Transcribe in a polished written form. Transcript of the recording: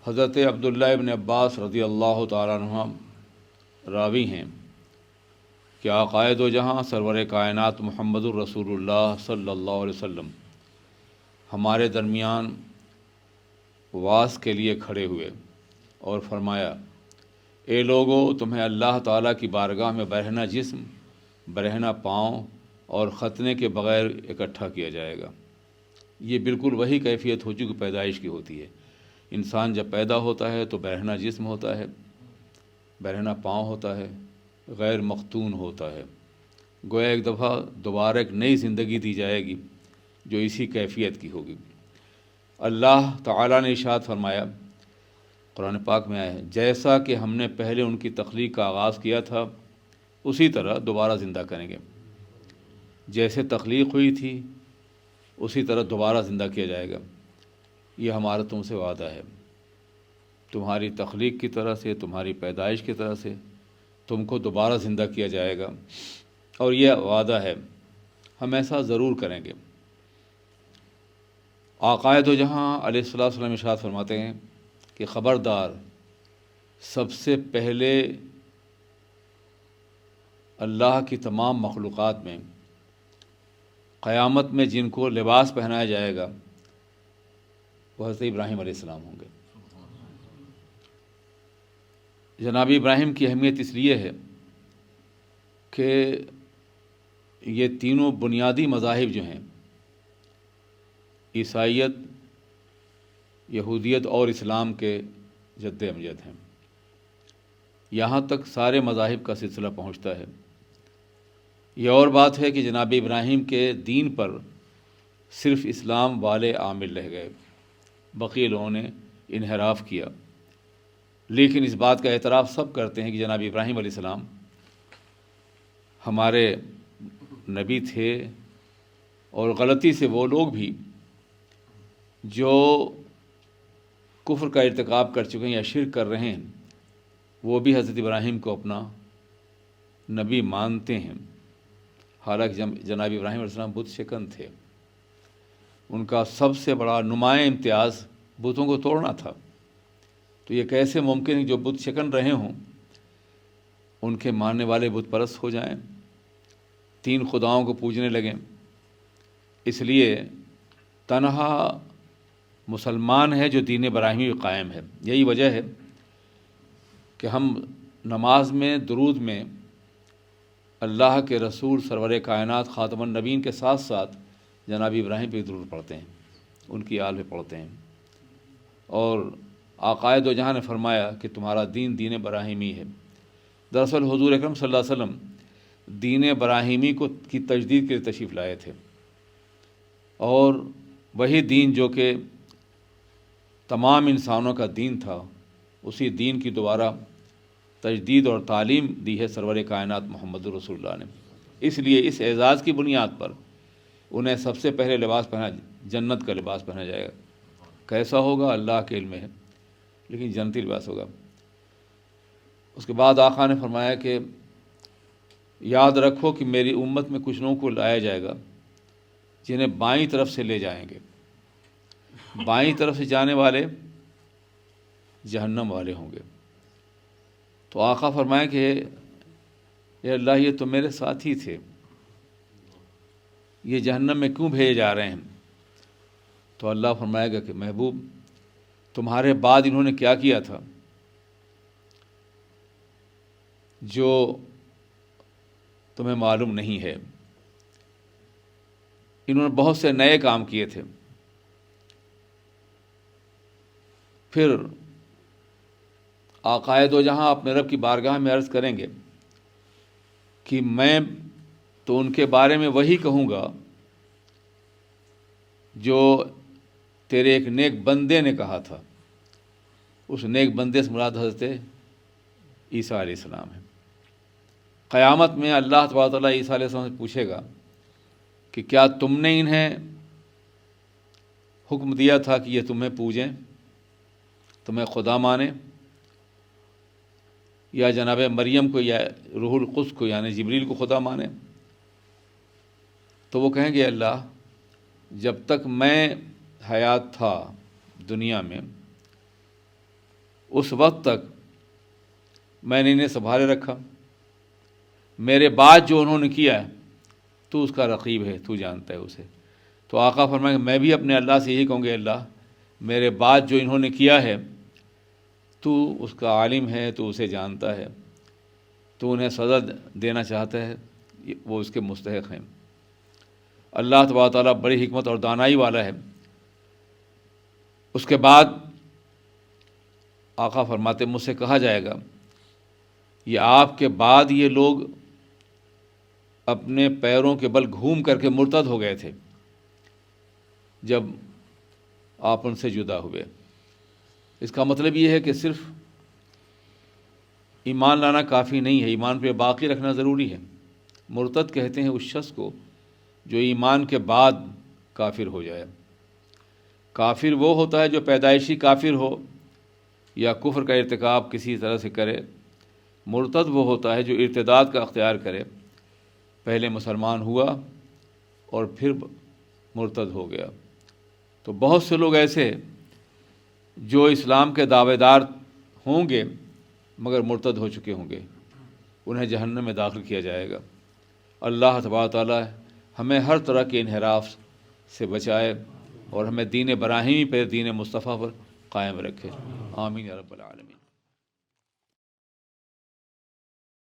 حضرت عبداللہ ابن عباس رضی اللہ تعالیٰ عنہ راوی ہیں کہ آقائے دو جہاں سرور کائنات محمد الرسول اللہ صلی اللہ علیہ وسلم ہمارے درمیان واس کے لیے کھڑے ہوئے اور فرمایا، اے لوگو، تمہیں اللہ تعالیٰ کی بارگاہ میں برہنہ جسم، برہنہ پاؤں اور ختنے کے بغیر اکٹھا کیا جائے گا۔ یہ بالکل وہی کیفیت ہو چکی پیدائش کی ہوتی ہے۔ انسان جب پیدا ہوتا ہے تو برہنہ جسم ہوتا ہے، برہنہ پاؤں ہوتا ہے، غیر مختون ہوتا ہے۔ گویا ایک دفعہ دوبارہ ایک نئی زندگی دی جائے گی جو اسی کیفیت کی ہوگی۔ اللہ تعالیٰ نے ارشاد فرمایا، قرآن پاک میں آیا ہے، جیسا کہ ہم نے پہلے ان کی تخلیق کا آغاز کیا تھا اسی طرح دوبارہ زندہ کریں گے۔ جیسے تخلیق ہوئی تھی اسی طرح دوبارہ زندہ کیا جائے گا۔ یہ ہمارا تم سے وعدہ ہے، تمہاری تخلیق کی طرح سے، تمہاری پیدائش کی طرح سے تم کو دوبارہ زندہ کیا جائے گا، اور یہ وعدہ ہے، ہم ایسا ضرور کریں گے۔ آقائے دو جہاں علیہ الصلوۃ والسلام ارشاد فرماتے ہیں کہ خبردار، سب سے پہلے اللہ کی تمام مخلوقات میں قیامت میں جن کو لباس پہنایا جائے گا وہ حضرت ابراہیم علیہ السلام ہوں گے۔ جناب ابراہیم کی اہمیت اس لیے ہے کہ یہ تینوں بنیادی مذاہب جو ہیں، عیسائیت، یہودیت اور اسلام کے جد امجد ہیں۔ یہاں تک سارے مذاہب کا سلسلہ پہنچتا ہے۔ یہ اور بات ہے کہ جناب ابراہیم کے دین پر صرف اسلام والے عامل رہ گئے، بقیہ لوگوں نے انحراف کیا، لیکن اس بات کا اعتراف سب کرتے ہیں کہ جناب ابراہیم علیہ السلام ہمارے نبی تھے، اور غلطی سے وہ لوگ بھی جو کفر کا ارتکاب کر چکے ہیں یا شرک کر رہے ہیں، وہ بھی حضرت ابراہیم کو اپنا نبی مانتے ہیں، حالانکہ جناب ابراہیم علیہ السلام بت شکن تھے۔ ان کا سب سے بڑا نمایاں امتیاز بتوں کو توڑنا تھا۔ تو یہ کیسے ممکن ہے جو بت شکن رہے ہوں ان کے ماننے والے بت پرست ہو جائیں، تین خداؤں کو پوجنے لگیں؟ اس لیے تنہا مسلمان ہے جو دین ابراہیمی قائم ہے۔ یہی وجہ ہے کہ ہم نماز میں درود میں اللہ کے رسول سرور کائنات خاتم النبیین کے ساتھ ساتھ جناب ابراہیم پہ درود پڑھتے ہیں، ان کی آل پہ پڑھتے ہیں۔ اور آقائے دو جہاں نے فرمایا کہ تمہارا دین دین ابراہیمی ہے۔ دراصل حضور اکرم صلی اللہ علیہ وسلم دین ابراہیمی کی تجدید کے لیے تشریف لائے تھے، اور وہی دین جو کہ تمام انسانوں کا دین تھا، اسی دین کی دوبارہ تجدید اور تعلیم دی ہے سرور کائنات محمد رسول اللہ نے۔ اس لیے اس اعزاز کی بنیاد پر انہیں سب سے پہلے لباس پہنا، جنت کا لباس پہنا جائے گا۔ کیسا ہوگا اللہ کے علم ہے، لیکن جنتی لباس ہوگا۔ اس کے بعد آقا نے فرمایا کہ یاد رکھو کہ میری امت میں کچھ لوگوں کو لایا جائے گا جنہیں بائیں طرف سے لے جائیں گے۔ بائیں طرف سے جانے والے جہنم والے ہوں گے۔ تو آقا فرمایا کہ اے اللہ، یہ تو میرے ساتھی تھے، یہ جہنم میں کیوں بھیجے جا رہے ہیں؟ تو اللہ فرمائے گا کہ محبوب، تمہارے بعد انہوں نے کیا کیا تھا جو تمہیں معلوم نہیں ہے۔ انہوں نے بہت سے نئے کام کیے تھے۔ پھر آقائے دو جہاں اپنے رب کی بارگاہ میں عرض کریں گے کہ میں تو ان کے بارے میں وہی کہوں گا جو تیرے ایک نیک بندے نے کہا تھا۔ اس نیک بندے سے مراد حضرت عیسیٰ علیہ السلام ہے۔ قیامت میں اللہ تبارک و تعالیٰ عیسیٰ علیہ السلام سے پوچھے گا کہ کیا تم نے انہیں حکم دیا تھا کہ یہ تمہیں پوجیں، تمہیں خدا مانیں، یا جناب مریم کو یا روح القدس کو یعنی جبریل کو خدا مانیں؟ تو وہ کہیں گے اللہ، جب تک میں حیات تھا دنیا میں اس وقت تک میں نے انہیں سنبھالے رکھا، میرے بعد جو انہوں نے کیا ہے تو اس کا رقیب ہے، تو جانتا ہے اسے۔ تو آقا فرمائیں کہ میں بھی اپنے اللہ سے یہی کہوں گے، اللہ میرے بعد جو انہوں نے کیا ہے تو اس کا عالم ہے، تو اسے جانتا ہے، تو انہیں سزا دینا چاہتا ہے، وہ اس کے مستحق ہیں۔ اللہ تبارک تعالیٰ بڑی حکمت اور دانائی والا ہے۔ اس کے بعد آقا فرماتے مجھ سے کہا جائے گا یہ آپ کے بعد یہ لوگ اپنے پیروں کے بل گھوم کر کے مرتد ہو گئے تھے جب آپ ان سے جدا ہوئے۔ اس کا مطلب یہ ہے کہ صرف ایمان لانا کافی نہیں ہے، ایمان پہ باقی رکھنا ضروری ہے۔ مرتد کہتے ہیں اس شخص کو جو ایمان کے بعد کافر ہو جائے۔ کافر وہ ہوتا ہے جو پیدائشی کافر ہو یا کفر کا ارتکاب کسی طرح سے کرے۔ مرتد وہ ہوتا ہے جو ارتداد کا اختیار کرے، پہلے مسلمان ہوا اور پھر مرتد ہو گیا۔ تو بہت سے لوگ ایسے جو اسلام کے دعوے دار ہوں گے مگر مرتد ہو چکے ہوں گے، انہیں جہنم میں داخل کیا جائے گا۔ اللہ تبارک تعالیٰ ہمیں ہر طرح کے انحراف سے بچائے اور ہمیں دین براہیمی پہ، دین مصطفیٰ پر قائم رکھے۔ آمین یا رب العالمین۔